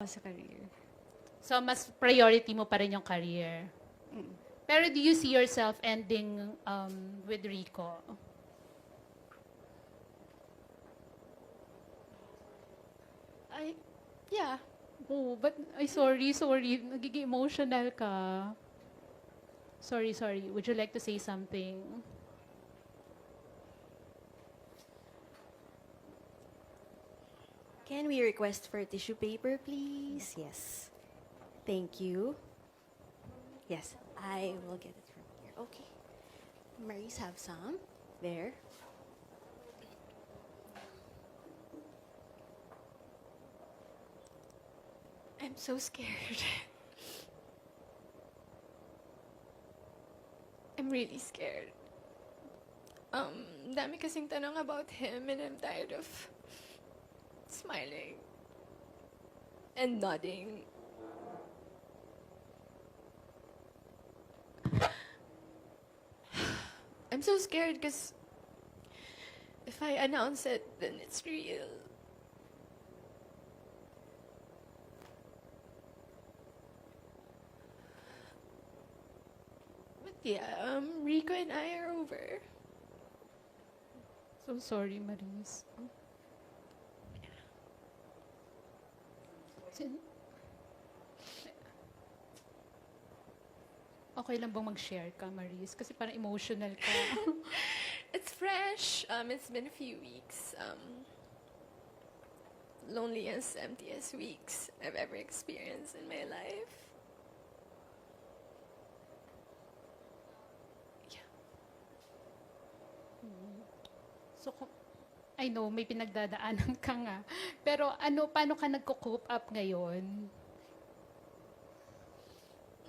Sa career. So, mas priority mo pa rin yung career. Pero do you see yourself ending with Rico? Ay, yeah. Oh, but, ay, sorry. Nagiging emotional ka. Sorry. Would you like to say something? Can we request for tissue paper, please? Yes. Thank you. Yes, I will get it from here. Okay. Maurice, have some. There. I'm so scared. I'm really scared. Dami kasing tanong about him and I'm tired of smiling and nodding. I'm so scared because if I announce it, then it's real. But yeah, Rico and I are over. So sorry, Maris. Sin- Okay lang bang mag-share ka, Maris? Kasi parang emotional ka. It's fresh. It's been a few weeks. Loneliest, emptiest weeks I've ever experienced in my life. Yeah. So, I know, may pinagdadaanan ka nga. Pero paano ka nagko-cope up ngayon?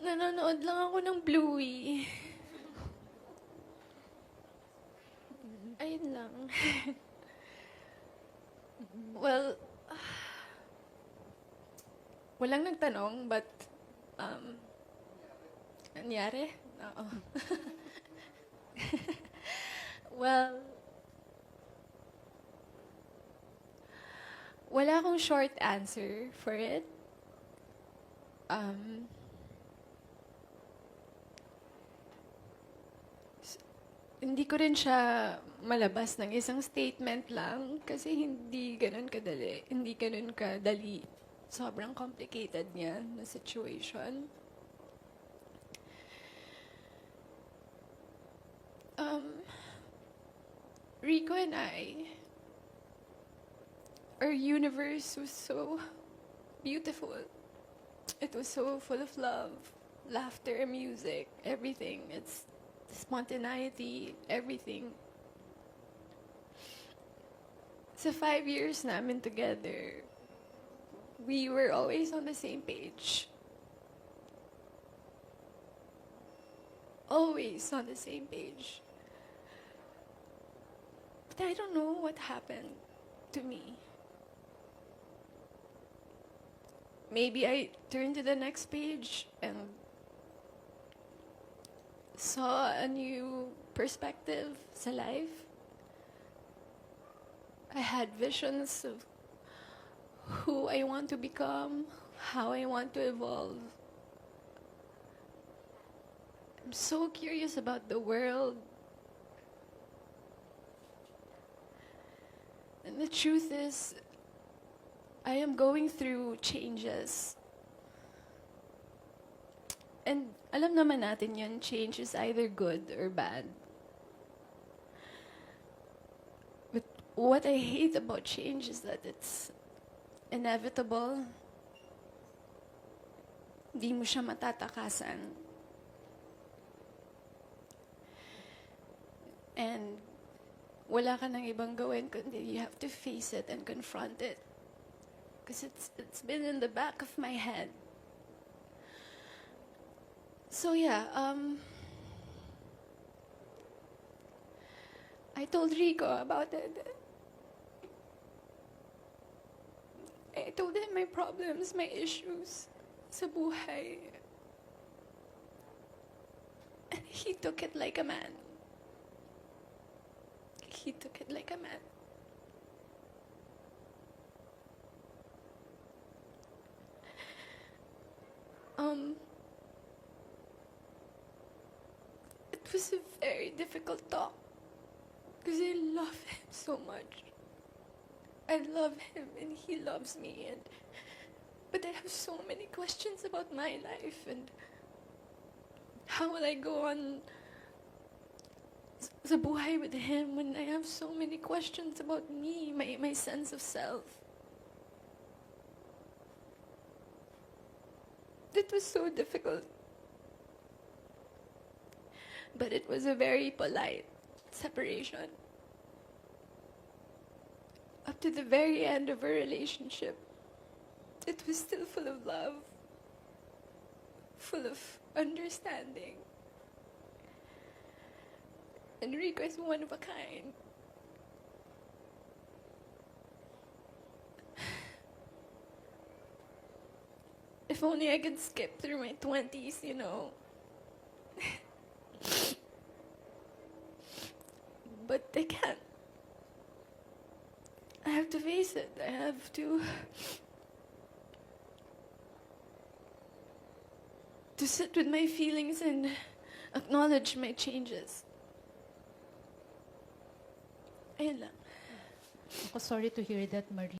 Nanonood lang ako ng Bluey. Ayun lang. Well, walang nagtanong, but, nangyari? Oo. Well, wala akong short answer for it. Hindi ko rin siya malabas ng isang statement lang kasi hindi ganun kadali. Hindi ganun kadali. Sobrang complicated niya na situation. Rico and I, our universe was so beautiful. It was so full of love, laughter, music, everything. It's spontaneity, everything. Sa 5 years namin together, we were always on the same page. Always on the same page. But I don't know what happened to me. Maybe I turned to the next page and saw a new perspective sa life. I had visions of who I want to become, how I want to evolve. I'm so curious about the world. And the truth is, I am going through changes. And alam naman natin yun, change is either good or bad. But what I hate about change is that it's inevitable. Di mo siya matatakasan. And wala ka nang ibang gawin kundi you have to face it and confront it. Because it's been in the back of my head. So yeah, I told Rico about it. I told him my problems, my issues sa buhay. And he took it like a man. He took it like a man. was a very difficult talk because I love him so much. I love him and he loves me, but I have so many questions about my life and how will I go on sa buhay with him when I have so many questions about me, my sense of self. It was so difficult. But it was a very polite separation. Up to the very end of our relationship, it was still full of love, full of understanding. And Rico is one of a kind. If only I could skip through my 20s, you know. But I can't. I have to face it. I have to sit with my feelings and acknowledge my changes. Ayun lang. Ako, sorry to hear that, Marie.